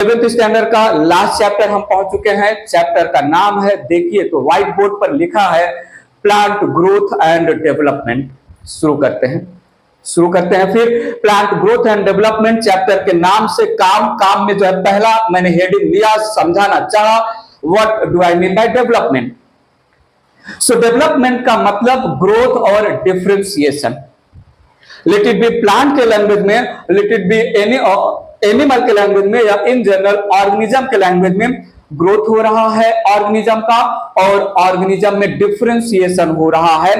7th standard का last chapter हम पहुंच चुके हैं। चैप्टर का नाम है, देखिए तो व्हाइट बोर्ड पर लिखा है, प्लांट ग्रोथ एंड डेवलपमेंट। शुरू करते हैं फिर plant growth and development chapter के नाम से काम में जो है पहला मैंने हेडिंग लिया, समझाना चाहा what do I mean by development. So development का मतलब ग्रोथ और differentiation. Let it be plant के लैंग्वेज में, let it be any animal के लैंग्वेज में, या इन जनरल ऑर्गेनिज्म के लैंग्वेज में ग्रोथ हो रहा है ऑर्गेनिज्म का, और ऑर्गेनिज्म में डिफरेंशिएशन हो रहा है,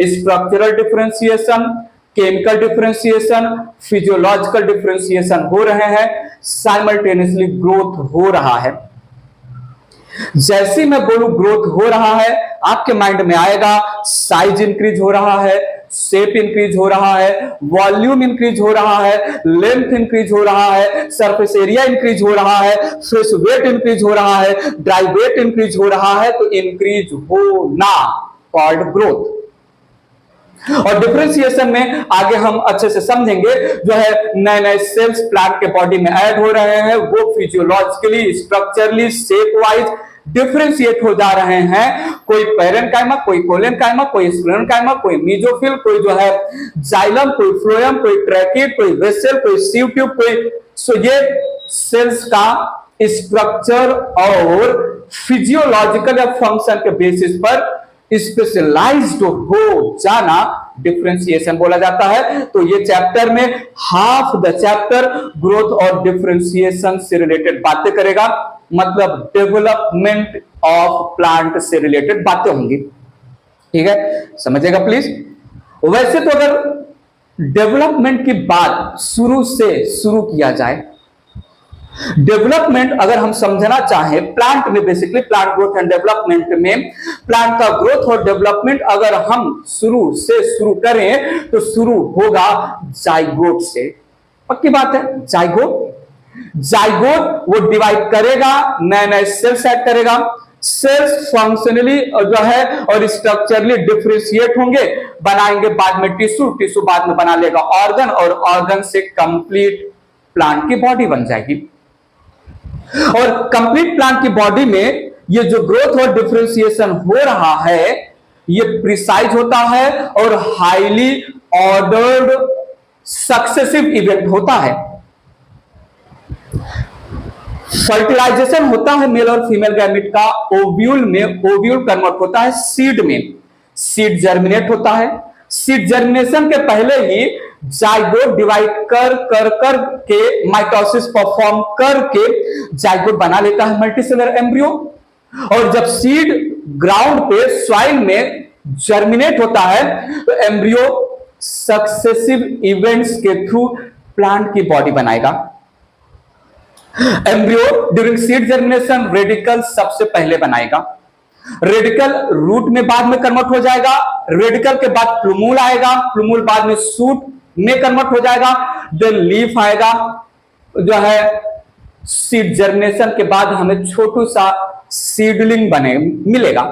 structural differentiation, chemical differentiation, physiological differentiation हो रहे हैं, साइमल्टेनियसली ग्रोथ हो रहा है। जैसे मैं बोलूं ग्रोथ हो रहा है, आपके माइंड में आएगा साइज इंक्रीज हो रहा है, शेप इंक्रीज हो रहा है, वॉल्यूम इंक्रीज हो रहा है, लेंथ इंक्रीज हो रहा है, सरफेस एरिया इंक्रीज हो रहा है, फ्रेश वेट इंक्रीज हो रहा है, ड्राई वेट इंक्रीज हो रहा है। तो इंक्रीज होना कॉल्ड ग्रोथ। और डिफरेंशिएशन में आगे हम अच्छे से समझेंगे, जो है नए नए सेल्स प्लांट के बॉडी में ऐड हो रहे हैं, वो physiologically, structurally, shape wise differentiate हो जा रहे हैं। कोई पैरेनकाइमा, कोई कोलेनकाइमा, कोई स्क्लेरोकाइमा, कोई मीजोफिल, कोई जो है जाइलम, कोई फ्लोएम, कोई ट्रैकिड, कोई वेसल, कोई सीव ट्यूब, कोई। सो ये सेल्स का स्ट्रक्चर और फिजियोलॉजिकल फंक्शन के बेसिस पर स्पेशलाइज्ड हो जाना डिफरेंशिएशन बोला जाता है। तो ये चैप्टर में हाफ द चैप्टर ग्रोथ और डिफरेंशिएशन से रिलेटेड बातें करेगा, मतलब डेवलपमेंट ऑफ प्लांट से रिलेटेड बातें होंगी। ठीक है, समझिएगा प्लीज। वैसे तो अगर डेवलपमेंट की बात शुरू से शुरू किया जाए, डेवलपमेंट अगर हम समझना चाहें प्लांट में, basically plant growth and development में प्लांट का ग्रोथ और डेवलपमेंट अगर हम शुरू से शुरू करें तो शुरू होगा जाइगोट से। पक्की बात है, जाइगोट वो डिवाइड करेगा, नए नए सेल्स ऐड करेगा, सेल्स फंक्शनली जो है और स्ट्रक्चरली डिफरेंशिएट होंगे, बनाएंगे बाद में टिश्यू, टिश्यू बाद में बना लेगा ऑर्गन, और ऑर्गन से कंप्लीट प्लांट की बॉडी बन जाएगी। और कंप्लीट प्लांट की बॉडी में ये जो ग्रोथ और डिफरेंशिएशन हो रहा है, ये प्रिसाइज होता है और हाईली ऑर्डर्ड सक्सेसिव इवेंट होता है। फर्टिलाइजेशन होता है मेल और फीमेल गैमेट का, ओव्यूल में ओव्यूल कन्वर्ट होता है सीड में, सीड जर्मिनेट होता है। सीड जर्मिनेशन के पहले ही जाइगोट डिवाइड कर के माइटोसिस परफॉर्म करके जाइगोट बना लेता है मल्टीसेलर एम्ब्रियो। और जब सीड ग्राउंड पे सॉइल में जर्मिनेट होता है तो एम्ब्रियो सक्सेसिव इवेंट्स के थ्रू प्लांट की बॉडी बनाएगा। Embryo during seed germination radical सबसे पहले बनाएगा, रेडिकल रूट में बाद में कन्वर्ट हो जाएगा, रेडिकल के बाद प्लूमूल आएगा, प्लूमूल बाद में सूट में कन्वर्ट हो जाएगा, देन लीफ आएगा। जो है सीड जर्मिनेशन के बाद हमें छोटू सा सीडलिंग मिलेगा,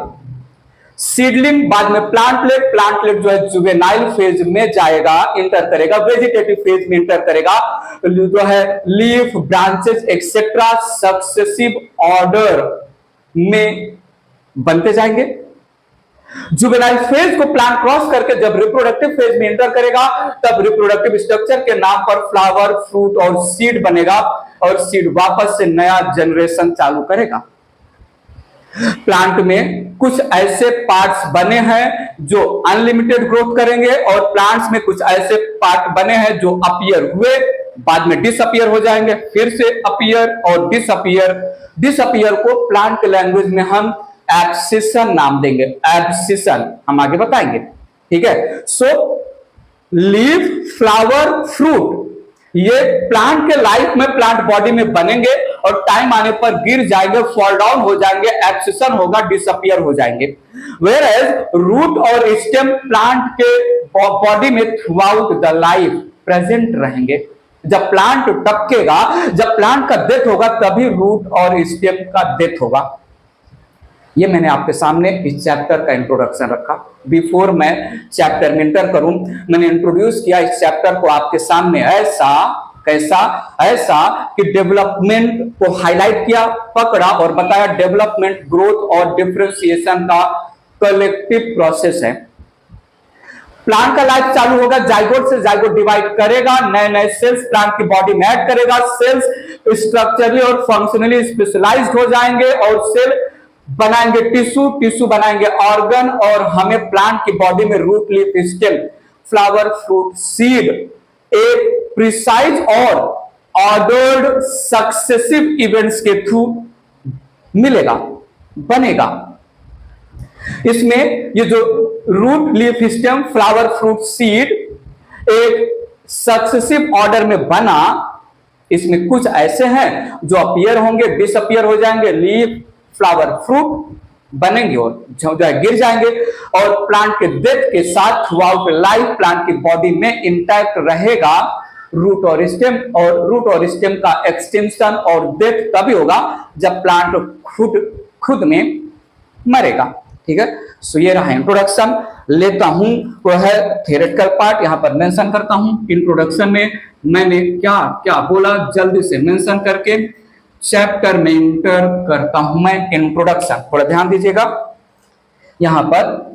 सीडलिंग बाद में प्लांटलेट, प्लांटलेट जो है जुवेनाइल फेज में जाएगा, इंटर करेगा, वेजिटेटिव फेज में इंटर करेगा, जो है leaf, branches etcetera successive order में बनते जाएंगे। जुवेनाइल फेज को प्लांट क्रॉस करके जब रिप्रोडक्टिव फेज में एंटर करेगा, तब रिप्रोडक्टिव स्ट्रक्चर के नाम पर फ्लावर, फ्रूट और सीड बनेगा, और सीड वापस से नया जनरेशन चालू करेगा। प्लांट में कुछ ऐसे पार्ट्स बने हैं जो अनलिमिटेड ग्रोथ करेंगे, और प्लांट्स में कुछ ऐसे पार्ट बने हैं जो अपीयर हुए, बाद में डिसअपीयर हो जाएंगे, फिर से अपीयर और डिसअपीयर। डिसअपीयर को प्लांट के लैंग्वेज में हम एब्सिशन नाम देंगे, एब्सिशन हम आगे बताएंगे। ठीक है, सो लीफ, फ्लावर, फ्रूट ये प्लांट के लाइफ में, प्लांट बॉडी में बनेंगे और टाइम आने पर गिर जाएंगे, फॉल डाउन हो जाएंगे, एब्सिशन होगा, डिसअपीयर हो जाएंगे। वेयर एज रूट और स्टेम प्लांट के बॉडी में through out the life present रहेंगे। जब प्लांट टपकेगा, जब प्लांट का डेथ होगा, तभी रूट और स्टेम का डेथ होगा। ये मैंने आपके सामने इस चैप्टर का इंट्रोडक्शन रखा। बिफोर मैं चैप्टर में एंटर करूं, मैंने इंट्रोड्यूस किया इस चैप्टर को आपके सामने ऐसा कैसा? ऐसा कि डेवलपमेंट को हाईलाइट किया, पकड़ा और बताया डेवलपमेंट, ग्रोथ और डिफरेंशिएशन का कलेक्टिव प्रोसेस है। प्लांट का लाइफ चालू होगा, जाइगोट से जाइगोट डिवाइड करेगा, नए नए सेल्स प्लांट की बॉडी में ऐड करेगा, सेल्स स्ट्रक्चरली और फंक्शनली स्पेशलाइज्ड हो जाएंगे और सेल बनाएंगे टिश्यू, टिश्यू बनाएंगे ऑर्गन और हमें प्लांट की बॉडी में root, leaf, stem, flower, fruit, seed एक प्रिसाइज और ऑर्डर्ड सक्सेसिव इवेंट्स के थ्रू मिलेगा, बनेगा। इसमें ये जो root, leaf, stem, flower, fruit, seed एक सक्सेसिव ऑर्डर में बना। इसमें कुछ ऐसे हैं जो अपीयर होंगे, डिसअपीयर हो जाएंगे, लीफ, फ्लावर, फ्रूट बनेंगे और जो है गिर जाएंगे और प्लांट के डेथ के साथ थ्रू आउट लाइफ प्लांट की बॉडी में इंटैक्ट रहेगा रूट और स्टेम। और रूट और स्टेम का एक्सटेंशन और डेथ तभी होगा जब प्लांट खुद में मरेगा। ठीक है, सो ये रहा इंट्रोडक्शन। लेता हूं वो है थियोरेटिकल पार्ट, यहां पर मेंशन करता हूं। इंट्रोडक्शन में मैंने क्या क्या बोला जल्दी से मेंशन करके चैप्टर में इंटर करता हूं मैं। इंट्रोडक्शन थोड़ा ध्यान दीजिएगा। यहां पर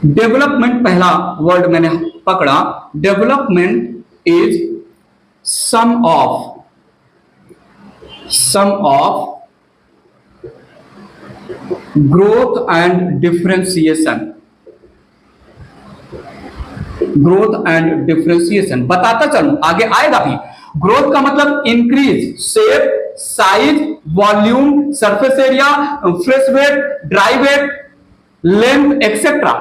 डेवलपमेंट पहला वर्ड मैंने पकड़ा। Development is sum of growth and differentiation. Growth and differentiation बताता चलूं, आगे आएगा भी। ग्रोथ का मतलब increase, shape, size, volume, surface area, fresh weight, dry weight, length etcetera,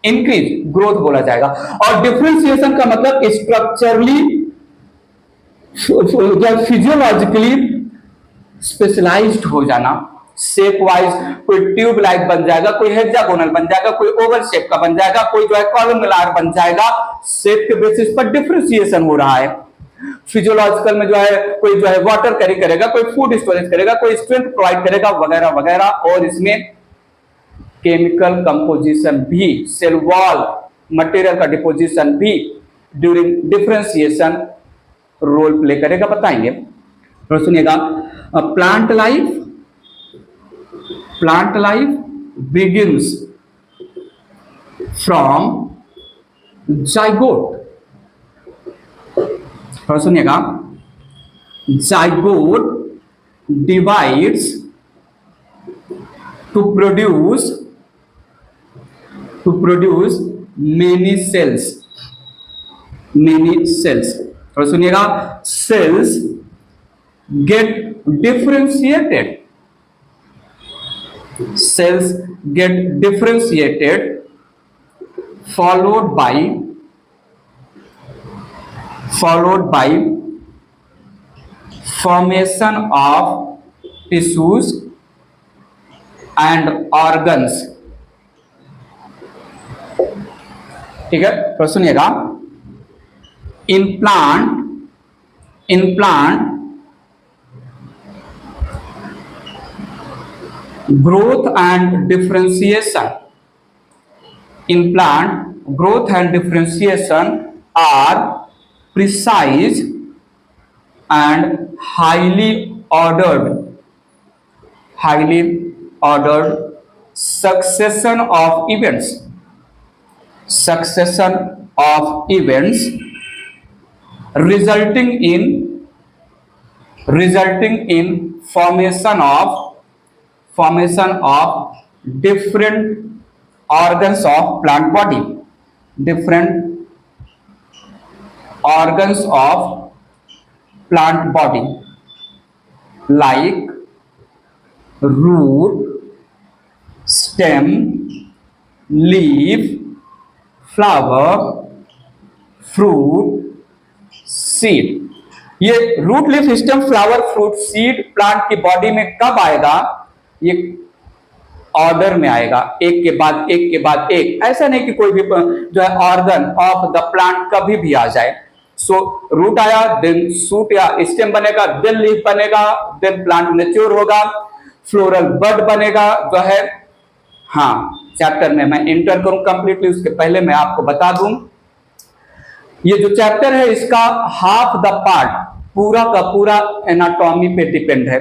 increase growth बोला जाएगा। और डिफरेंशिएशन का मतलब स्ट्रक्चरली, फिजियोलॉजिकली स्पेशलाइज्ड हो जाना। शेप वाइज कोई ट्यूब लाइक बन जाएगा, कोई हेक्सागोनल बन जाएगा, कोई ओवल शेप का बन जाएगा, कोई जो है कॉलमनार बन जाएगा। शेप के बेसिस पर डिफरेंशिएशन हो रहा है। फिजियोलॉजिकल में जो है कोई जो है वाटर कैरी करेगा, कोई फूड स्टोरेज करेगा, कोई स्ट्रेंथ प्रोवाइड करेगा, वगैरह वगैरह। और इसमें केमिकल कंपोजिशन भी, सेल वॉल मटेरियल का डिपोजिशन भी ड्यूरिंग डिफरेंशिएशन रोल प्ले करेगा, बताएंगे। तो सुनिएगा, plant life begins from zygote। और सुनिएगा, zygote divides to produce many cells। और सुनिएगा, cells get differentiated followed by formation of tissues and organs। ठीक है, तो सुनिएगा, in plant growth and differentiation are precise and highly ordered succession of events resulting in formation of different organs of plant body, like root, stem, leaf, flower, fruit, seed। ये root, leaf, stem, flower, fruit, seed plant की body में कब आएगा? ये order में आएगा, एक के बाद एक। ऐसा नहीं कि कोई भी जो है ऑर्गन ऑफ द प्लांट कभी भी आ जाए। सो रूट आया, देन शूट या स्टेम बनेगा, देन लीफ बनेगा, देन प्लांट मैच्योर होगा, फ्लोरल बड बनेगा जो है। हाँ, चैप्टर में मैं इंटर करूं कंप्लीटली, उसके पहले मैं आपको बता दूं ये जो चैप्टर है इसका हाफ द पार्ट पूरा का पूरा एनाटॉमी पे डिपेंड है।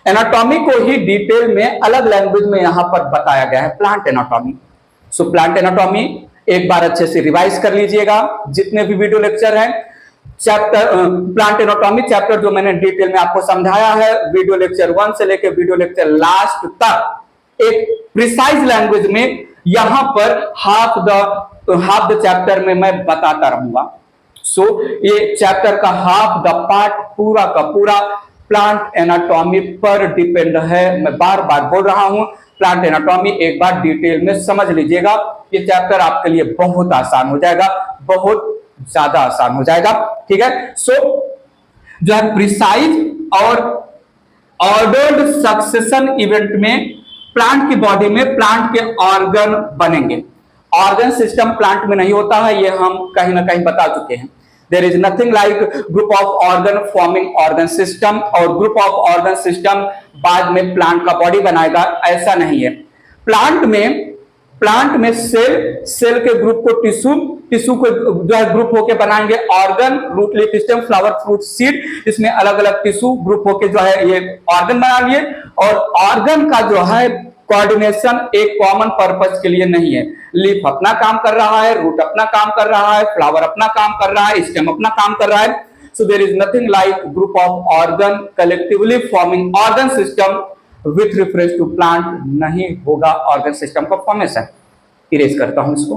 एनाटॉमी को ही डिटेल में अलग लैंग्वेज में यहां पर बताया गया है, प्लांट एनाटॉमी। सो प्लांट एनाटॉमी एक बार अच्छे से रिवाइज कर लीजिएगा, जितने भी वीडियो लेक्चर हैं चैप्टर प्लांट एनाटॉमी चैप्टर जो मैंने डिटेल में आपको समझाया है, वीडियो लेक्चर 1 से लेकर वीडियो लेक्चर लास्ट तक एक प्रिसाइज लैंग्वेज में यहां पर हाफ द चैप्टर में मैं बताता रहूंगा। सो ये चैप्टर का हाफ द पार्ट पूरा का पूरा प्लांट एनाटॉमी पर डिपेंड है। मैं बार बार बोल रहा हूं, प्लांट एनाटॉमी एक बार डिटेल में समझ लीजिएगा, ये चैप्टर आपके लिए बहुत आसान हो जाएगा, बहुत ज्यादा आसान हो जाएगा। ठीक है। सो जो है प्रिसाइज और ऑर्डर्ड सक्सेशन इवेंट में प्लांट की बॉडी में प्लांट के ऑर्गन बनेंगे। ऑर्गन सिस्टम प्लांट में नहीं होता है, ये हम कहीं ना कहीं बता चुके हैं। There is nothing like group of organ forming organ system और ग्रुप ऑफ ऑर्गन सिस्टम बाद में प्लांट का बॉडी बनाएगा, ऐसा नहीं है। प्लांट में सेल के ग्रुप को टिश्यू को जो है ग्रुप होके बनाएंगे organ, root leaf stem flower fruit seed, इसमें अलग अलग टिश्यू ग्रुप होके जो है ये ऑर्गन बना लिए। और ऑर्गन का जो है कोऑर्डिनेशन एक कॉमन पर्पस के लिए नहीं है। लीफ अपना काम कर रहा है, रूट अपना काम कर रहा है, फ्लावर अपना काम कर रहा है, स्टेम अपना काम कर रहा है। So there is nothing like group of organ collectively forming organ system with reference to plant, नहीं होगा ऑर्गन सिस्टम का फॉर्मेशन। इरेज करता हूं इसको,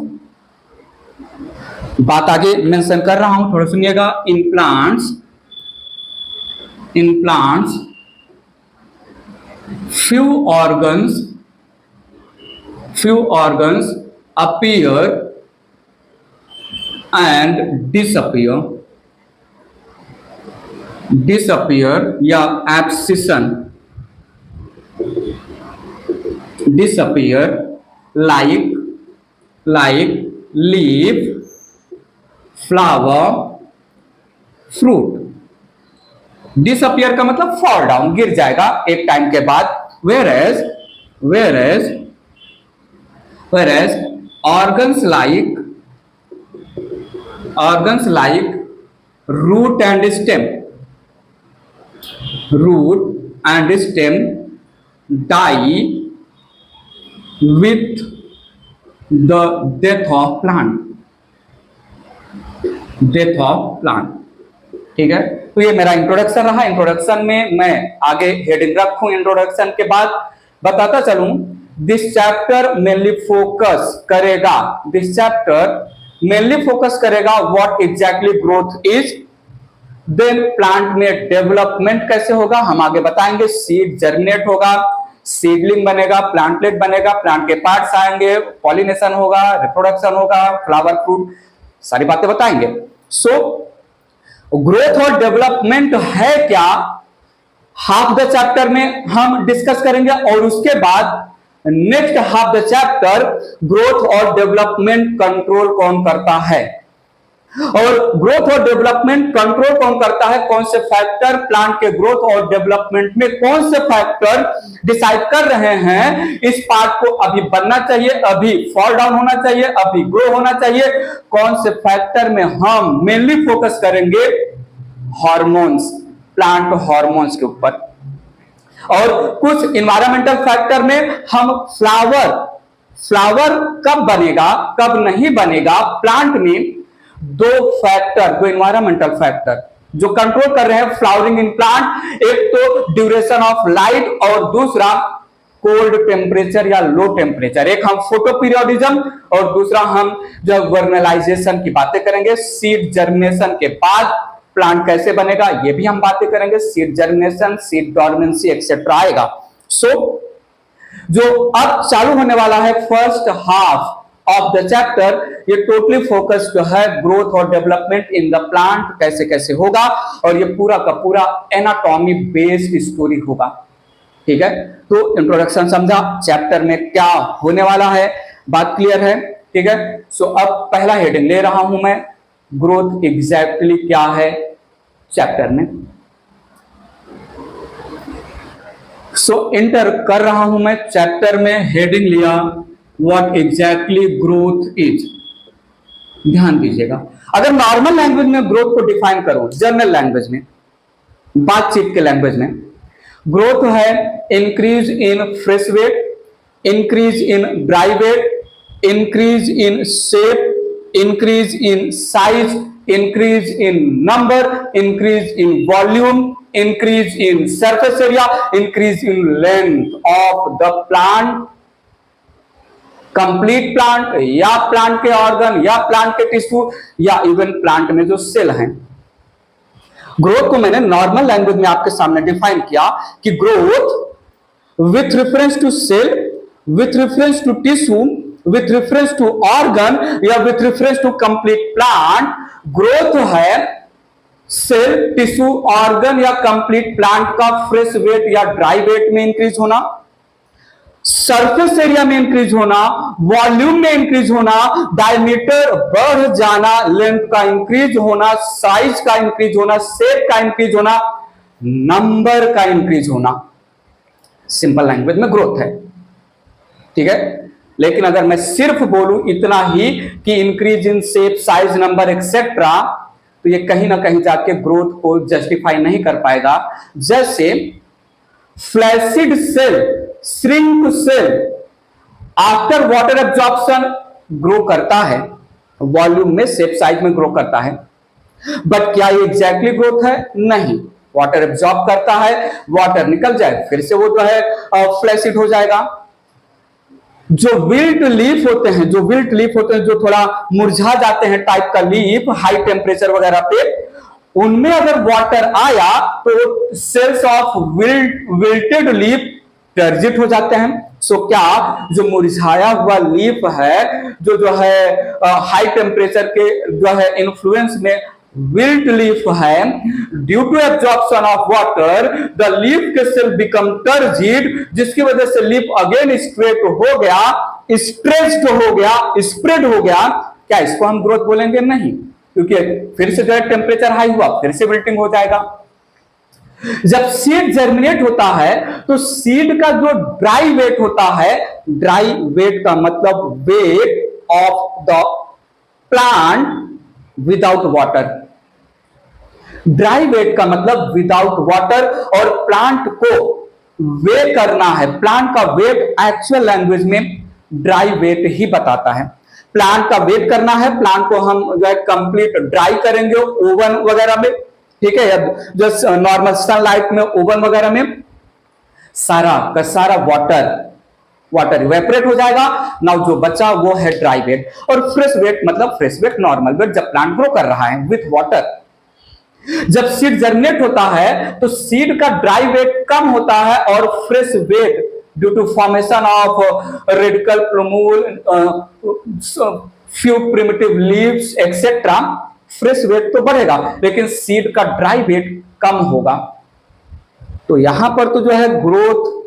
बात आगे मेंशन कर रहा हूं, थोड़ा सुनिएगा। In plants few organs appear and disappear या abscission disappear like leaf, flower, fruit। disappear का मतलब fall down, गिर जाएगा एक टाइम के बाद। whereas organs like root and stem die with the death of plant। ठीक है। तो ये मेरा इंट्रोडक्शन रहा। इंट्रोडक्शन में मैं आगे हेडिंग रखूं, इंट्रोडक्शन के बाद बताता चलूं। दिस चैप्टर मेनली फोकस करेगा what exactly growth is, then plant में डेवलपमेंट कैसे होगा हम आगे बताएंगे। सीड जर्मिनेट होगा, सीडलिंग बनेगा, प्लांटलेट बनेगा, प्लांट के पार्ट्स आएंगे, पॉलिनेशन होगा, रिप्रोडक्शन होगा, फ्लावर फ्रूट, सारी बातें बताएंगे। सो ग्रोथ और डेवलपमेंट है क्या, हाफ द चैप्टर में हम डिस्कस करेंगे। और उसके बाद next half the chapter growth और डेवलपमेंट कंट्रोल कौन करता है, और ग्रोथ और डेवलपमेंट कंट्रोल कौन करता है, कौन से फैक्टर प्लांट के ग्रोथ और डेवलपमेंट में कौन से फैक्टर डिसाइड कर रहे हैं। इस पार्ट को अभी बनना चाहिए, अभी फॉल डाउन होना चाहिए, अभी ग्रो होना चाहिए। कौन से फैक्टर में हम मेनली फोकस करेंगे, हार्मोन्स, प्लांट हार्मोन्स के ऊपर। और कुछ इन्वायरमेंटल फैक्टर में हम फ्लावर कब बनेगा कब नहीं बनेगा, प्लांट में दो इन्वायरमेंटल फैक्टर जो कंट्रोल कर रहे हैं फ्लावरिंग इन प्लांट, एक तो ड्यूरेशन ऑफ लाइट और दूसरा कोल्ड टेम्परेचर या लो टेम्परेचर। एक हम फोटो पीरियोडिज्म और दूसरा हम जो वर्नलाइजेशन की बातें करेंगे। सीड जर्मिनेशन के बाद प्लांट कैसे बनेगा ये भी हम बातें करेंगे। Seed germination, seed dormancy etcetera आएगा। सो जो अब चालू होने वाला है first half of the chapter, ये टोटली फोकस जो है ग्रोथ और डेवलपमेंट इन द प्लांट कैसे कैसे होगा, और ये पूरा का पूरा एनाटॉमी बेस्ड स्टोरी होगा। ठीक है। तो इंट्रोडक्शन समझा, चैप्टर में क्या होने वाला है, बात क्लियर है। ठीक है। सो अब पहला हेडिंग ले रहा हूं मैं, ग्रोथ एग्जैक्टली क्या है चैप्टर में। सो एंटर कर रहा हूं मैं चैप्टर में, हेडिंग लिया व्हाट एग्जैक्टली ग्रोथ इज। ध्यान दीजिएगा, अगर नॉर्मल लैंग्वेज में ग्रोथ को डिफाइन करो, जनरल लैंग्वेज में, बातचीत के लैंग्वेज में, ग्रोथ है increase in fresh weight, increase in dry weight, increase in shape, increase in size, increase in number, increase in volume, increase in surface area, increase in length of the plant, complete plant या plant के organ या plant के tissue या even plant में जो cell हैं। Growth को मैंने नॉर्मल लैंग्वेज में आपके सामने डिफाइन किया कि growth with reference to cell, with reference to tissue, with reference to organ या with reference to complete plant, growth है सेल, टिश्यू, ऑर्गन या कंप्लीट प्लांट का फ्रेश वेट या ड्राई वेट में इंक्रीज होना, सरफेस एरिया में increase होना, volume में इंक्रीज होना, डायमीटर बढ़ जाना, लेंथ का इंक्रीज होना, साइज का इंक्रीज होना, शेप का इंक्रीज होना, नंबर का इंक्रीज होना। सिंपल लैंग्वेज में ग्रोथ है, ठीक है। लेकिन अगर मैं सिर्फ बोलूं इतना ही कि increase in shape, size, number etcetera, तो ये कहीं ना कहीं जाके ग्रोथ को जस्टिफाई नहीं कर पाएगा। जैसे flaccid cell, shrink cell after water absorption grow करता है, वॉल्यूम में, शेप, साइज में ग्रो करता है, बट क्या ये एग्जैक्टली ग्रोथ है? नहीं। वाटर एब्जॉर्ब करता है, वाटर निकल जाए, फिर से वो जो है फ्लैसिड हो जाएगा। जो विल्ट लीफ होते हैं, जो थोड़ा मुरझा जाते हैं टाइप का लीफ हाई टेम्परेचर वगैरह पे, उनमें अगर वाटर आया तो cells of wilted leaf turgid हो जाते हैं। सो क्या जो मुरझाया हुआ लीफ है, जो है हाई टेम्परेचर के जो है इन्फ्लुएंस में विल्ट लीफ है, due to absorption of water the leaf के सेल बिकम टर्जिड, जिसकी वजह से लीफ अगेन स्ट्रेट हो गया, स्ट्रेच्ड हो गया, स्प्रेड हो गया। क्या इसको हम ग्रोथ बोलेंगे? नहीं, क्योंकि फिर से जो है टेम्परेचर हाई हुआ, फिर से विल्टिंग हो जाएगा। जब सीड जर्मिनेट होता है तो सीड का जो ड्राई वेट होता है, ड्राई वेट का मतलब weight of the plant without water, dry weight का मतलब विदाउट वाटर, और प्लांट को वे करना है, प्लांट का वेट एक्चुअल लैंग्वेज में ड्राई वेट ही बताता है। प्लांट का वेट करना है, प्लांट को हम जो है कंप्लीट ड्राई करेंगे ओवन वगैरह में, ठीक है, या जस्ट नॉर्मल सनलाइट में, ओवन वगैरह में, सारा का सारा वाटर इवेपोरेट हो जाएगा। नाउ जो बचा वो है ड्राई वेट, और फ्रेश वेट मतलब फ्रेश वेट, नॉर्मल वेट, जब प्लांट ग्रो कर रहा है विथ वाटर। जब सीड जर्मिनेट होता है तो सीड का ड्राई वेट कम होता है और fresh weight due to formation of radicle, plumule, few primitive leaves etcetera, fresh weight तो बढ़ेगा लेकिन सीड का ड्राई वेट कम होगा। तो यहां पर तो जो है ग्रोथ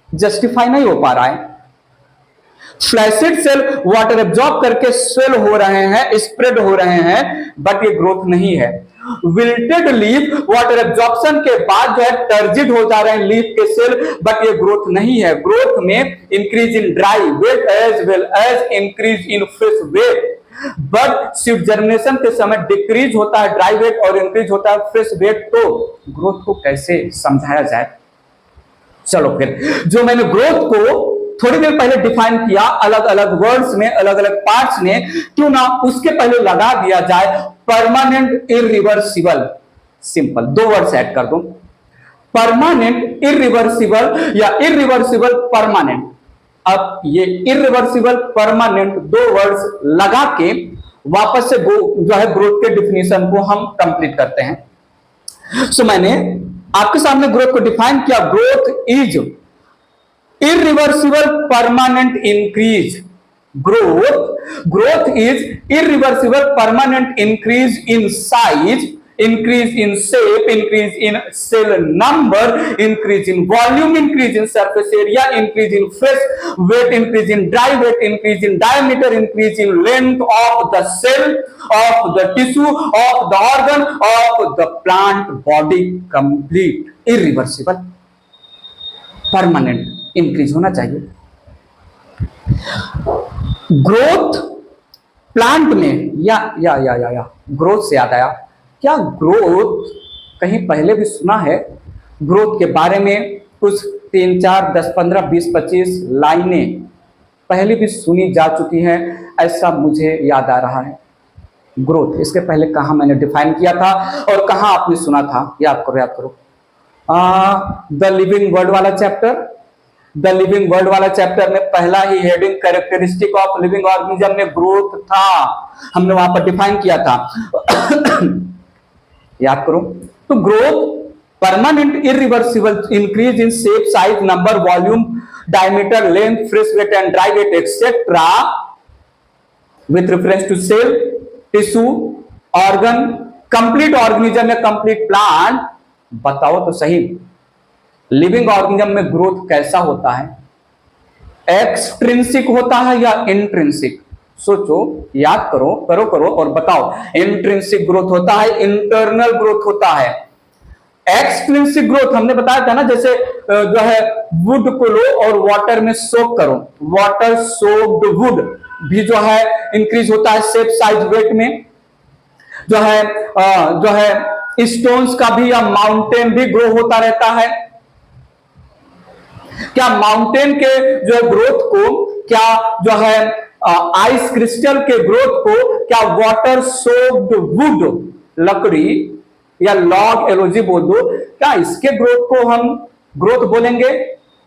जस्टिफाई नहीं हो पा रहा है। फ्लैसिड सेल वाटर एब्जॉर्ब करके स्वेल हो रहे हैं, स्प्रेड हो रहे हैं, बट ये ग्रोथ नहीं है। विल्टेड लीफ वाटर एब्जॉर्प्शन के बाद जो है टर्जिड हो जा रहे हैं लीफ के सेल, बट ये ग्रोथ नहीं है। ग्रोथ में increase in dry weight as well as increase in fresh weight, but seed germination के समय डिक्रीज होता है ड्राई वेट और इंक्रीज होता है फ्रेश वेट। तो ग्रोथ को कैसे समझाया जाए? चलो फिर, जो मैंने ग्रोथ को थोड़ी देर पहले डिफाइन किया अलग अलग वर्ड्स में, अलग अलग पार्ट्स में, क्यों ना उसके पहले लगा दिया जाए परमानेंट इरिवर्सिबल। सिंपल, दो वर्ड्स ऐड कर दो, परमानेंट इरिवर्सिबल या इरिवर्सिबल परमानेंट। अब ये इरिवर्सिबल परमानेंट दो वर्ड्स लगा के वापस से जो है ग्रोथ के डिफिनेशन को हम कंप्लीट करते हैं। सो मैंने आपके सामने ग्रोथ को डिफाइन किया। Growth is irreversible permanent increase. Growth is irreversible permanent increase in size, increase in shape, increase in cell number, increase in volume, increase in surface area, increase in fresh weight, increase in dry weight, increase in diameter, increase in length of the cell, of the tissue, of the organ, of the plant body. Complete, irreversible, permanent increase होना चाहिए। Growth plant में या growth से याद आया, क्या growth कहीं पहले भी सुना है? ग्रोथ के बारे में कुछ 3, 4, 10, 15, 20, 25 लाइनें पहले भी सुनी जा चुकी हैं, ऐसा मुझे याद आ रहा है। ग्रोथ इसके पहले कहाँ मैंने डिफाइन किया था और कहाँ आपने सुना था? याद करो, याद करो। द लिविंग वर्ल्ड वाला चैप्टर, द लिविंग वर्ल्ड वाला चैप्टर में पहला ही heading characteristic of living organism में ग्रोथ था, हमने वहां पर डिफाइन किया था। याद करो। तो growth permanent irreversible increase in shape, size, number, volume, diameter, length, fresh weight and dry weight etcetera with reference to cell, tissue, organ, complete organism या कंप्लीट प्लांट। बताओ तो सही, लिविंग ऑर्गेनिज्म में ग्रोथ कैसा होता है? एक्सट्रिंसिक होता है या इंट्रिंसिक? सोचो, याद करो, करो और बताओ। इंट्रिंसिक ग्रोथ होता है, इंटरनल ग्रोथ होता है। एक्सट्रिंसिक ग्रोथ हमने बताया था ना, जैसे जो है वुड को लो और वाटर में सोक करो, वाटर सोक्ड वुड भी जो है इंक्रीज होता है शेप, साइज, वेट में। जो है स्टोन्स का भी या माउंटेन भी ग्रो होता रहता है। क्या माउंटेन के जो है ग्रोथ को, क्या जो है आइस क्रिस्टल के ग्रोथ को, क्या वाटर सोक्ड वुड, लकड़ी या लॉग एलोजी बोल दो, क्या इसके ग्रोथ को हम ग्रोथ बोलेंगे?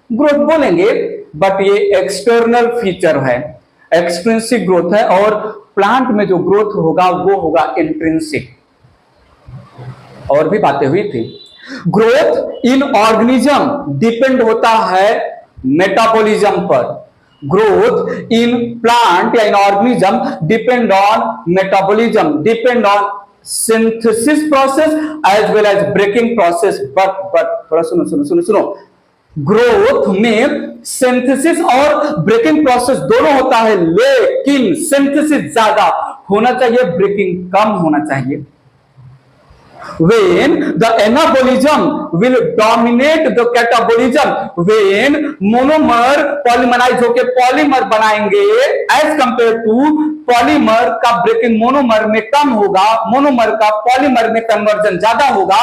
ग्रोथ बोलेंगे, बट ये एक्सटर्नल फीचर है, एक्सट्रिंसिक ग्रोथ है। और प्लांट में जो ग्रोथ होगा वो होगा इंट्रिंसिक। और भी बातें हुई थी। ग्रोथ इन ऑर्गेनिज्म डिपेंड होता है मेटाबॉलिज्म पर। ग्रोथ इन प्लांट या in organism depend on metabolism, depend on synthesis process as well as breaking process. But थोड़ा सुनो, ग्रोथ में सिंथेसिस और ब्रेकिंग प्रोसेस दोनों होता है, लेकिन सिंथेसिस ज्यादा होना चाहिए, ब्रेकिंग कम होना चाहिए। When the anabolism will dominate the catabolism, when monomer polymerize होके पॉलीमर बनाएंगे, as compared to पॉलीमर का ब्रेकिंग मोनोमर में कम होगा, मोनोमर का पॉलीमर में कन्वर्जन ज्यादा होगा,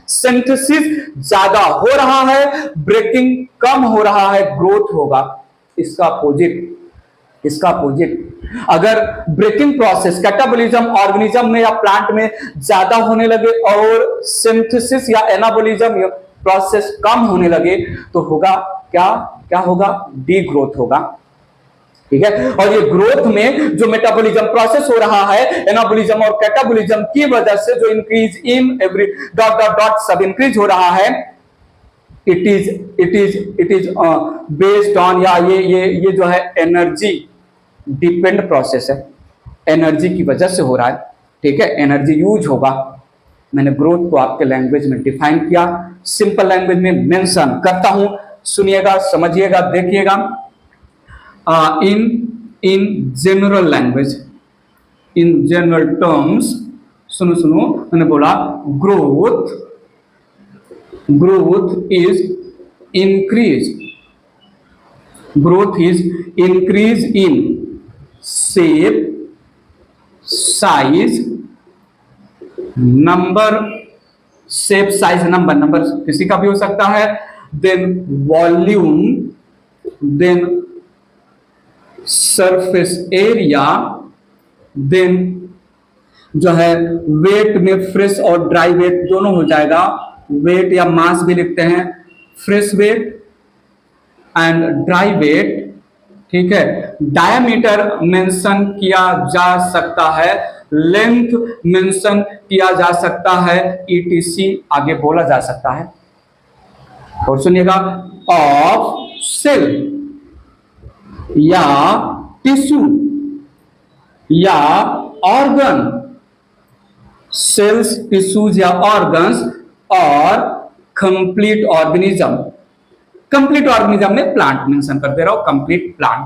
सिंथेसिस ज्यादा हो रहा है, ब्रेकिंग कम हो रहा है, ग्रोथ होगा। इसका अपोजिट अगर ब्रेकिंग प्रोसेस कैटाबोलिज्म ऑर्गेनिज्म में या प्लांट में ज्यादा होने लगे और सिंथेसिस या एनाबोलिज्म प्रोसेस कम होने लगे, तो होगा क्या होगा? डी ग्रोथ होगा। ठीक है। और ये ग्रोथ में जो मेटाबॉलिज्म प्रोसेस हो रहा है, एनाबोलिज्म और कैटाबोलिज्म की वजह से जो increase in every dot dot dot सब इंक्रीज हो रहा है, इट इज बेस्ड ऑन, या ये जो है एनर्जी डिपेंड प्रोसेस है, एनर्जी की वजह से हो रहा है। ठीक है, एनर्जी यूज होगा। मैंने ग्रोथ को आपके लैंग्वेज में डिफाइन किया, सिंपल लैंग्वेज में मेंशन करता हूं, सुनिएगा, समझिएगा, देखिएगा। In general language, in general terms, सुनो, मैंने बोला growth is increase in shape, size, number, shape, size, number किसी का भी हो सकता है, then volume, then surface area, then जो है वेट में फ्रेश और ड्राई वेट दोनों हो जाएगा, वेट या मास भी लिखते हैं, fresh weight and dry weight. ठीक है, डायमीटर मेंशन किया जा सकता है, लेंथ मेंशन किया जा सकता है, ईटीसी आगे बोला जा सकता है। और सुनिएगा, ऑफ सेल या टिश्यू या ऑर्गन, सेल्स, टिश्यूज या ऑर्गन्स, और कंप्लीट ऑर्गेनिज्म। कंप्लीट ऑर्गेनिज्म में प्लांट मेंशन कर दे रहा हूं, complete plant.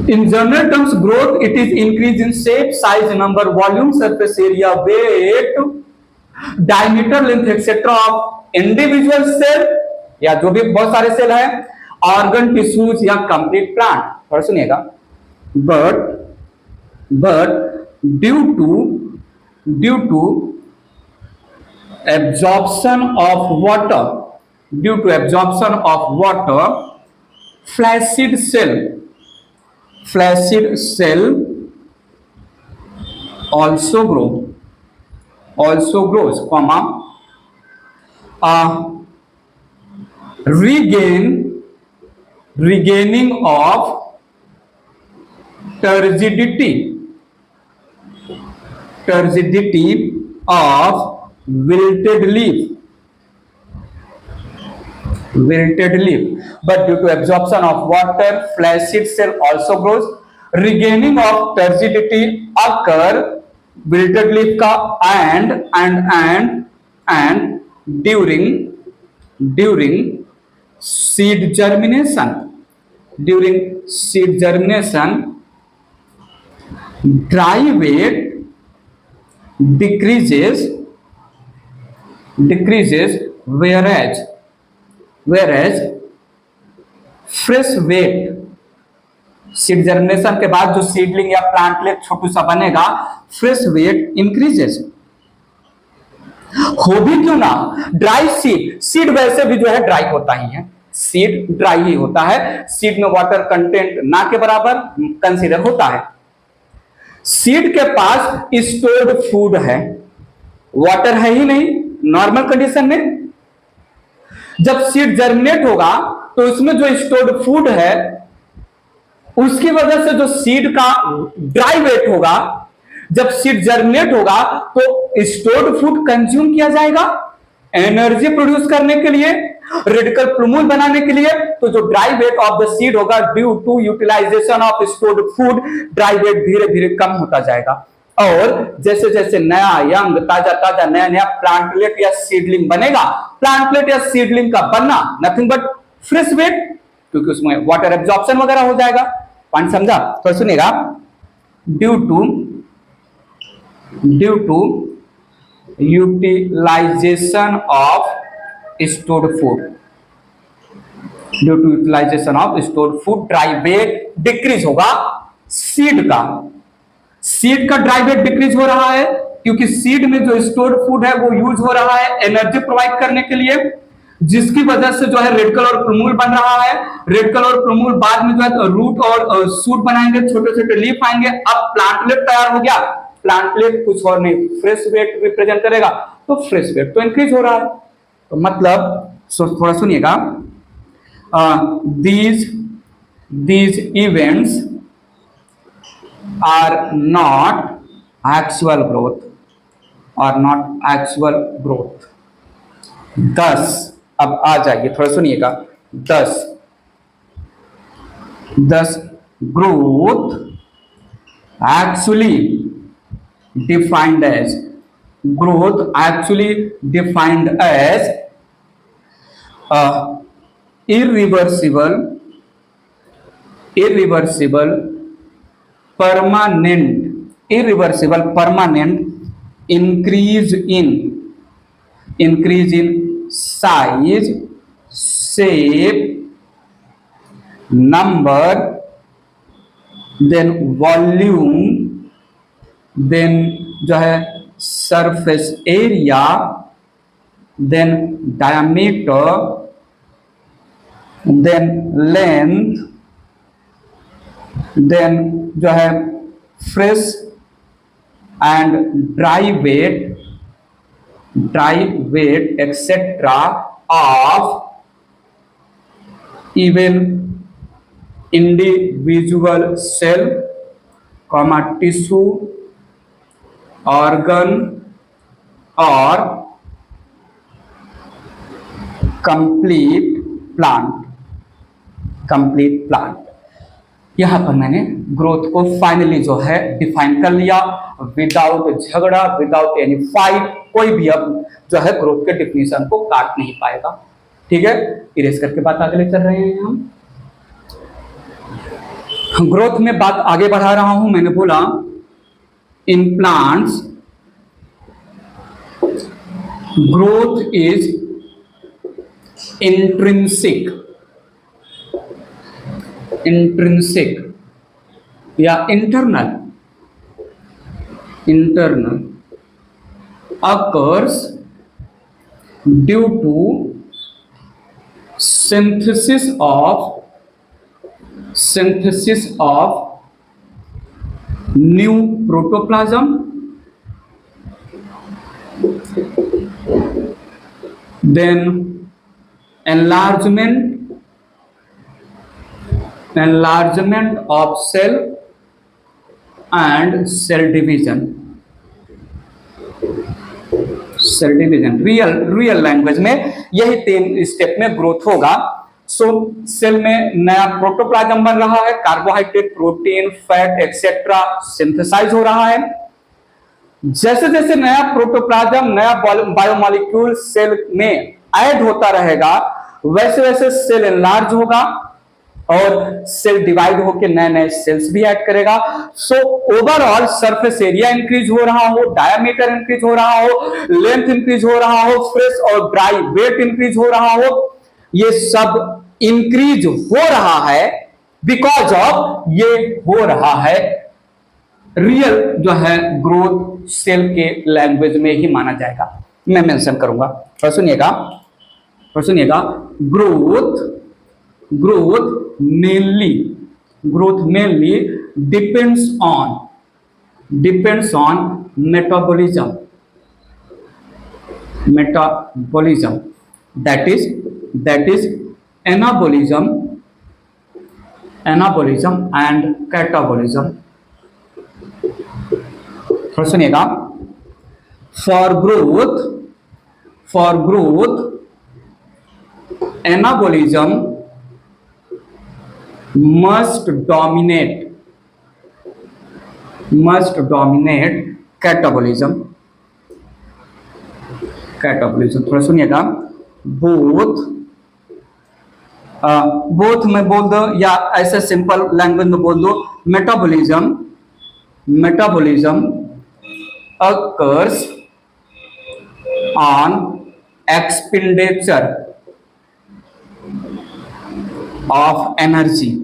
In general terms growth it is increase in shape, size, number, volume, surface area, weight, diameter, length etcetera of individual cell, या जो भी बहुत सारे सेल है, ऑर्गन, टिश्यूज या कंप्लीट प्लांट। थोड़ा सुनिएगा, but due to absorption of water, flaccid cell also grows, comma, regaining of turgidity of wilted leaf, but due to absorption of water, flaccid cell also grows. Regaining of turgidity occur wilted leaf का and during seed germination, dry weight decreases, whereas fresh weight, seed germination के बाद जो seedling या plantlet छोटू सा बनेगा, fresh wait increases. हो भी क्यों ना, ड्राई सीड वैसे भी जो है ड्राई होता ही है, सीड ड्राई ही होता है, सीड में वाटर कंटेंट ना के बराबर कंसीडर होता है। सीड के पास स्टोर्ड फूड है, वाटर है ही नहीं नॉर्मल कंडीशन में। जब सीड जर्मिनेट होगा तो उसमें जो स्टोर्ड फूड है उसकी वजह से जो सीड का ड्राई वेट होगा, जब सीड जर्मिनेट होगा तो स्टोर्ड फूड कंज्यूम किया जाएगा एनर्जी प्रोड्यूस करने के लिए, रेडिकल प्लूमूल बनाने के लिए। तो जो dry weight of the seed होगा due to utilization of stored food, dry weight धीरे धीरे कम होता जाएगा। और जैसे जैसे नया यंग ताजा नया प्लांटलेट या सीडलिंग बनेगा, प्लांटलेट या सीडलिंग का बनना नथिंग बट फ्रेश वेट, क्योंकि उसमें वाटर एब्जॉर्प्शन वगैरह हो जाएगा। पॉइंट समझा? तो सुनिएगा, due to utilization of stored food, dry weight decrease होगा। सीड का ड्राई वेट डिक्रीज हो रहा है क्योंकि सीड में जो स्टोर्ड फूड है वो यूज हो रहा है एनर्जी प्रोवाइड करने के लिए, जिसकी वजह से जो है रेड कलर प्लूमूल बन रहा है। रेड कलर प्लूमूल बाद में जो है रूट और सूट बनाएंगे, छोटे छोटे लीफ आएंगे। अब प्लांटलेट तैयार हो गया। प्लांटलेट कुछ और नहीं, फ्रेश वेट रिप्रेजेंट करेगा, तो फ्रेश वेट तो इंक्रीज हो रहा है। तो मतलब थोड़ा सुनिएगा, these events are not actual growth, thus, अब आ जाइए थोड़ा सुनिएगा, thus growth actually defined as irreversible permanent increase in size, shape, number, then volume, then जो है surface area, then diameter, then length, then जो है fresh and dry weight etc. of even individual cell, tissue, organ or complete plant। यहां पर मैंने growth को finally जो है डिफाइन कर लिया, विदाउट झगड़ा, विदाउट एनी फाइट। कोई भी अब जो है ग्रोथ के डिफिनेशन को काट नहीं पाएगा। ठीक है, इरेज करके बात आगे ले चल रहे हैं हम। ग्रोथ में बात आगे बढ़ा रहा हूं। मैंने बोला in plants growth is intrinsic या internal occurs due to synthesis of new protoplasm, then enlargement of cell and cell division. Real language में यही 3 स्टेप में ग्रोथ होगा। सेल में नया प्रोटोप्लाज्म बन रहा है, carbohydrate, protein, fat etcetera synthesize हो रहा है। जैसे जैसे नया प्रोटोप्लाज्म, नया बायोमोलिक्यूल सेल में ऐड होता रहेगा, वैसे वैसे सेल एनलार्ज होगा और सेल डिवाइड होकर नए नए सेल्स भी ऐड करेगा। ओवरऑल सरफेस एरिया इंक्रीज हो रहा हो, डायमीटर इंक्रीज हो रहा हो, लेंथ इंक्रीज हो रहा हो, फ्रेश और ड्राई वेट इंक्रीज हो रहा हो, ये सब इंक्रीज हो रहा है बिकॉज ऑफ ये हो रहा है रियल जो है ग्रोथ सेल के लैंग्वेज में ही माना जाएगा। मैं मेंशन करूंगा और सुनिएगा growth mainly depends on metabolism, that is anabolism and catabolism। सुनिएगा, for growth anabolism must dominate catabolism। थोड़ा सुनिएगा, बोथ में बोल दो या ऐसे सिंपल लैंग्वेज में बोल दो, metabolism occurs on expenditure of energy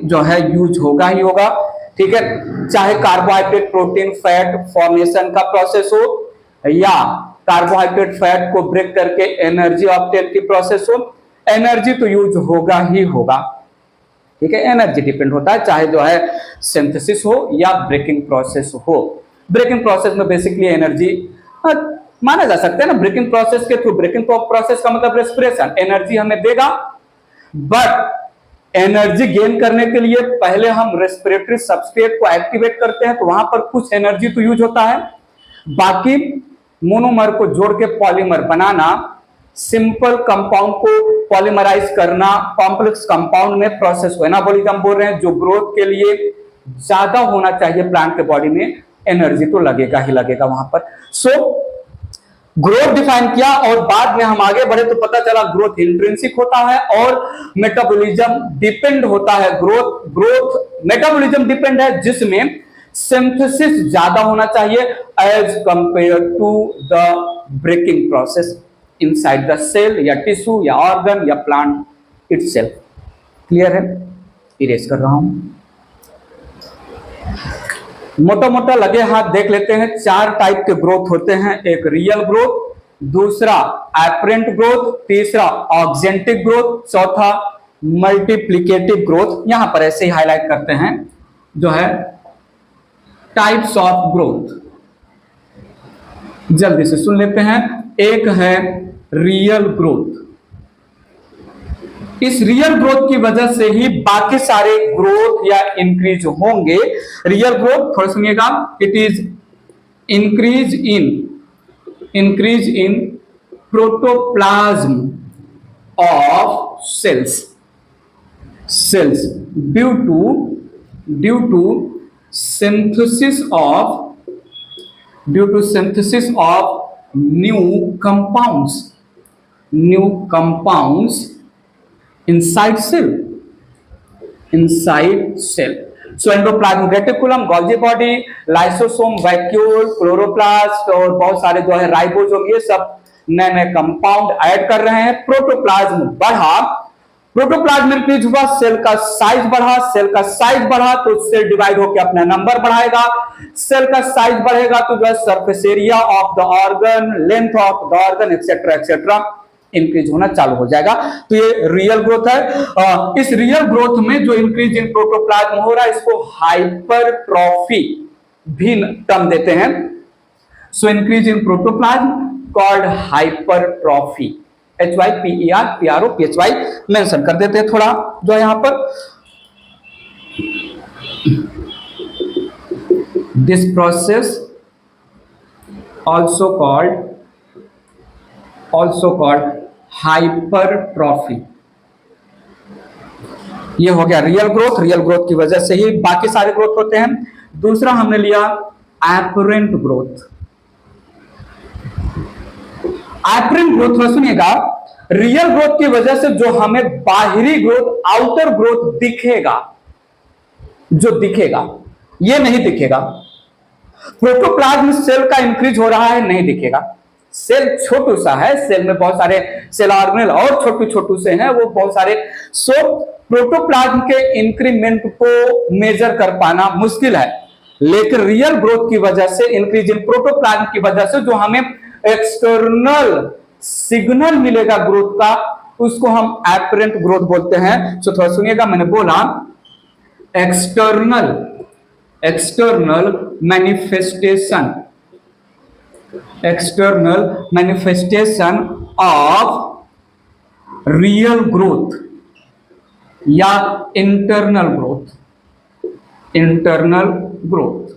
जो है यूज होगा ही होगा, ठीक है। चाहे कार्बोहाइड्रेट, प्रोटीन, फैट फॉर्मेशन का प्रोसेस हो या कार्बोहाइड्रेट फैट को ब्रेक करके एनर्जी ऑब्टेन की प्रोसेस हो, एनर्जी तो यूज होगा ही होगा, ठीक है। एनर्जी डिपेंड होता है, चाहे जो है सिंथेसिस हो या ब्रेकिंग प्रोसेस हो। ब्रेकिंग प्रोसेस में बेसिकली एनर्जी माना जा सकता है ना, ब्रेकिंग प्रोसेस के थ्रू, ब्रेकिंग प्रोसेस का मतलब रेस्पिरेशन, एनर्जी हमें देगा, बट एनर्जी गेन करने के लिए पहले हम रेस्पिरेटरी सबस्ट्रेट को एक्टिवेट करते हैं, तो वहां पर कुछ एनर्जी तो यूज होता है। बाकी मोनोमर को जोड़ के पॉलीमर बनाना, सिंपल कंपाउंड को पॉलीमराइज करना, कॉम्प्लेक्स कंपाउंड में प्रोसेस को एनाबॉलिज्म बोल रहे हैं। जो ग्रोथ के लिए ज्यादा होना चाहिए प्लांट के बॉडी में, एनर्जी तो लगेगा ही लगेगा वहां पर। ग्रोथ डिफाइन किया और बाद में हम आगे बढ़े तो पता चला ग्रोथ इंट्रिंसिक होता है और मेटाबॉलिज्म डिपेंड होता है। ग्रोथ मेटाबॉलिज्म डिपेंड है, जिसमें सिंथेसिस ज्यादा होना चाहिए as compare to the breaking process inside the cell या टिश्यू या ऑर्गन या प्लांट इटसेल्फ। क्लियर है? इरेज कर रहा हूं। मोटा मोटा लगे हाथ देख लेते हैं। 4 टाइप के ग्रोथ होते हैं, एक रियल ग्रोथ, दूसरा एपरेंट ग्रोथ, तीसरा ऑक्जेंटिक ग्रोथ, चौथा मल्टीप्लिकेटिव ग्रोथ। यहां पर ऐसे ही हाईलाइट करते हैं जो है टाइप्स ऑफ ग्रोथ। जल्दी से सुन लेते हैं। एक है रियल ग्रोथ। इस रियल ग्रोथ की वजह से ही बाकी सारे ग्रोथ या इंक्रीज होंगे। रियल ग्रोथ थोड़ा सुनिएगा, it is increase in protoplasm of cells due to synthesis of new compounds inside cell. So endoplasm reticulum, Golgi body, lysosome, vacuole, chloroplast और बहुत सारे जो है राइबोसोम, ये सब नए नए कंपाउंड ऐड कर रहे हैं। प्रोटोप्लाज्म बढ़ा प्रोटोप्लाज्म में इंक्रीज हुआ, सेल का साइज बढ़ा, सेल का साइज बढ़ा तो सेल डिवाइड होकर अपना नंबर बढ़ाएगा, सेल का साइज बढ़ेगा तो जो है surface area of the organ, length of the organ etcetera etcetera increase होना चालू हो जाएगा। तो ये रियल ग्रोथ है। इस रियल ग्रोथ में जो इंक्रीज इन प्रोटोप्लाज्म हो रहा है इसको हाइपरट्रॉफी भी टर्म देते हैं। So increase in protoplasm called hypertrophy, HYPERPROPHY mention कर देते हैं थोड़ा जो है यहां पर। This process also called hypertrophy. ये हो गया रियल ग्रोथ। रियल ग्रोथ की वजह से ही बाकी सारे ग्रोथ होते हैं। दूसरा हमने लिया एपरेंट ग्रोथ। एपरेंट ग्रोथ में सुनिएगा, रियल ग्रोथ की वजह से जो हमें बाहरी ग्रोथ, आउटर ग्रोथ दिखेगा, जो दिखेगा ये नहीं दिखेगा। प्रोटोप्लाज्म सेल का इंक्रीज हो रहा है, नहीं दिखेगा। सेल छोटू सा है, सेल में बहुत सारे सेल ऑर्गेनेल और छोटू छोटू से हैं, वो बहुत सारे। सो प्रोटोप्लाज्म के इंक्रीमेंट को मेजर कर पाना मुश्किल है, लेकिन रियल ग्रोथ की वजह से, इंक्रीज इन प्रोटोप्लाज्म की वजह से जो हमें एक्सटर्नल सिग्नल मिलेगा ग्रोथ का, उसको हम एपरेंट ग्रोथ बोलते हैं। सो थोड़ा सुनिएगा, मैंने बोला external manifestation of real growth या इंटरनल ग्रोथ।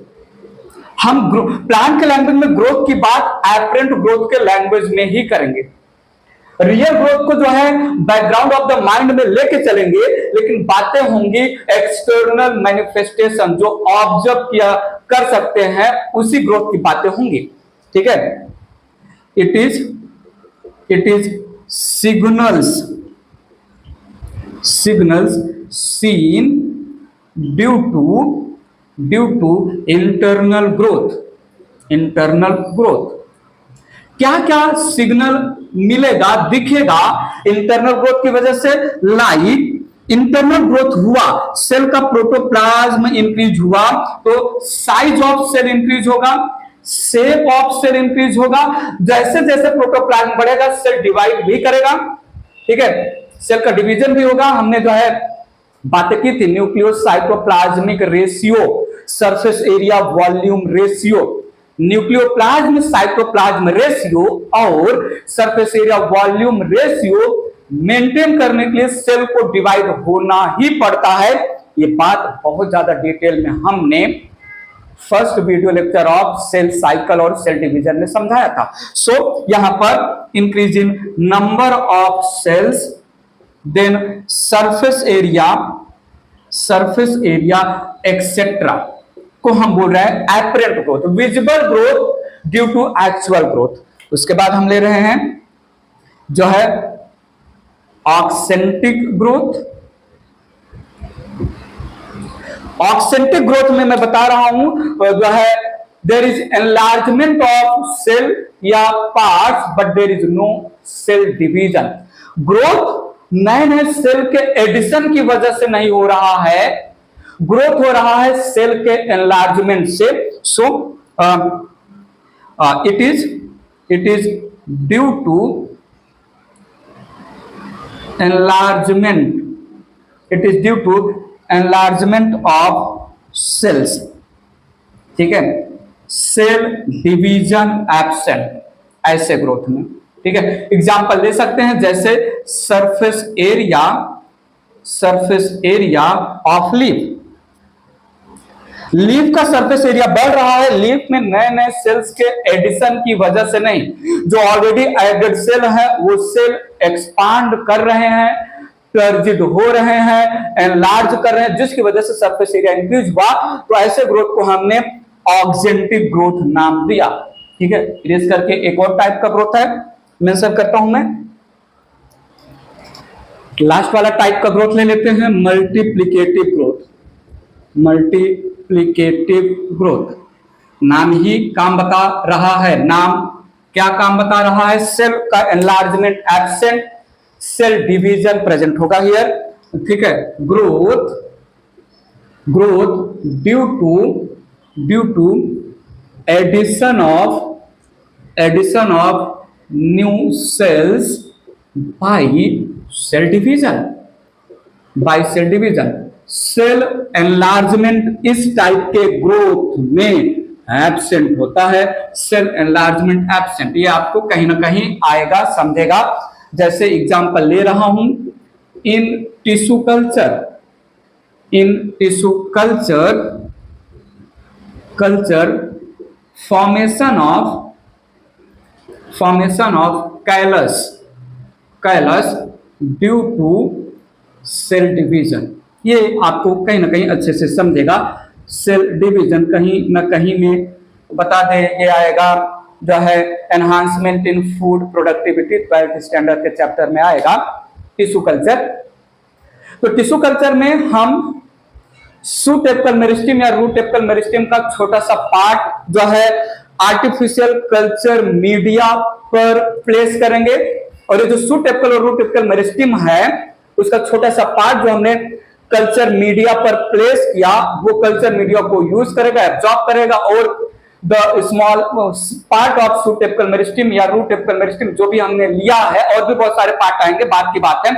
हम प्लांट के लैंग्वेज में ग्रोथ की बात एपरेंट ग्रोथ के लैंग्वेज में ही करेंगे। रियल ग्रोथ को जो है बैकग्राउंड ऑफ द माइंड में लेके चलेंगे, लेकिन बातें होंगी एक्सटर्नल मैनिफेस्टेशन, जो ऑब्जर्व किया कर सकते हैं, उसी ग्रोथ की बातें होंगी। ठीक है, it is signals seen due to internal growth. क्या क्या सिग्नल मिलेगा, दिखेगा इंटरनल ग्रोथ की वजह से? लाइक इंटरनल ग्रोथ हुआ, सेल का प्रोटोप्लाज्म इंक्रीज हुआ तो साइज ऑफ सेल इंक्रीज होगा, शेप ऑफ सेल इंक्रीज होगा। जैसे जैसे प्रोटोप्लाज्म बढ़ेगा सेल डिवाइड भी करेगा। ठीक है, सेल का डिवीजन भी होगा। हमने जो है बातें की थी nucleocytoplasmic ratio, surface area volume ratio, nucleoplasm cytoplasm ratio और surface area volume ratio maintain करने के लिए सेल को डिवाइड होना ही पड़ता है। ये बात बहुत ज्यादा डिटेल में हमने first video lecture of cell cycle और सेल डिवीजन में समझाया था। सो यहां पर increase in number of cells, then surface area etcetera को हम बोल रहे हैं apparent growth, visible growth due to actual growth. उसके बाद हम ले रहे हैं जो है ऑक्सेंटिक ग्रोथ। ऑक्सेंटिक ग्रोथ में मैं बता रहा हूं जो है there is enlargement of cell या parts but there is no cell division. Growth नए नए सेल के एडिशन की वजह से नहीं हो रहा है, ग्रोथ हो रहा है सेल के एनलार्जमेंट से। So it is due to enlargement of cells. ठीक है, सेल डिवीजन एब्सेंट ऐसे ग्रोथ में। ठीक है, एग्जांपल ले सकते हैं जैसे surface area of leaf. Leaf का सरफेस एरिया बढ़ रहा है, लीफ में नए नए सेल्स के एडिशन की वजह से नहीं, जो ऑलरेडी एडेड सेल है वो सेल एक्सपांड कर रहे हैं, टर्जिड हो रहे हैं, एनलार्ज कर रहे हैं, जिसकी वजह से सरफेस एरिया इंक्रीज हुआ। तो ऐसे ग्रोथ को हमने ऑक्सेंटिक ग्रोथ नाम दिया। ठीक है, इरेज करके एक और टाइप का ग्रोथ है मेंशन करता हूं मैं। लास्ट वाला टाइप का ग्रोथ ले लेते हैं, मल्टीप्लिकेटिव ग्रोथ। नाम ही काम बता रहा है, नाम क्या काम बता रहा है? सेल का enlargement absent, cell division present होगा हियर, ठीक है। Growth due to addition of new cells by cell division. Cell enlargement इस टाइप के ग्रोथ में एब्सेंट होता है, सेल एनलार्जमेंट एब्सेंट, ये आपको कहीं ना कहीं आएगा, समझेगा। जैसे एग्जांपल ले रहा हूं, in tissue culture formation of callus due to cell division, ये आपको कहीं ना कहीं अच्छे से समझेगा। सेल डिवीजन कहीं ना कहीं में बता दे, ये आएगा जो है एनहांसमेंट इन फूड प्रोडक्टिविटी, 12th स्टैंडर्ड के चैप्टर में आएगा टिश्यू कल्चर। तो टिश्यू कल्चर में हम शूट एपिकल मेरिस्टेम या रूट एपिकल मेरिस्टेम का छोटा सा पार्ट जो है आर्टिफिशियल कल्चर मीडिया पर प्लेस करेंगे, और ये जो शूट एपिकल और रूट एपिकल मेरिस्टेम है उसका छोटा सा पार्ट जो हमने कल्चर मीडिया पर प्लेस किया, वो कल्चर मीडिया को यूज करेगा, एब्जॉर्ब करेगा, और the small part of shoot apical meristem या रूट एपिकल मेरिस्टेम जो भी हमने लिया है, और भी बहुत सारे पार्ट आएंगे, बात की बात है,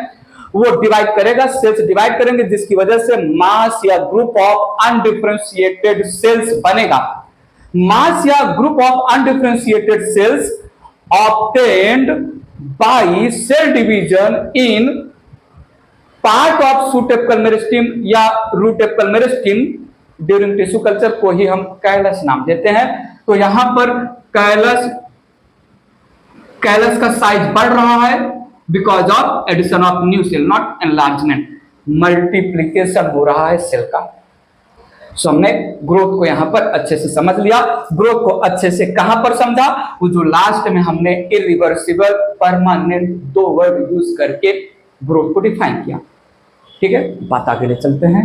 वो डिवाइड करेगा, सेल्स डिवाइड करेंगे, जिसकी वजह से मास या ग्रुप ऑफ अनडिफरेंशिएटेड सेल्स बनेगा। मास या group of undifferentiated cells obtained by cell division in part of shoot apical meristem या root apical meristem during tissue culture को ही हम कैलस नाम देते हैं। तो यहां पर कैलस का साइज बढ़ रहा है because of addition of new cell, not enlargement, multiplication हो रहा है सेल का। सो हमने ग्रोथ को यहां पर अच्छे से समझ लिया। ग्रोथ को अच्छे से कहां पर समझा, वो जो लास्ट में हमने इरिवर्सिबल परमानेंट 2 वर्ड यूज करके ग्रोथ को डिफाइन किया। ठीक है, बात आगे ले चलते हैं।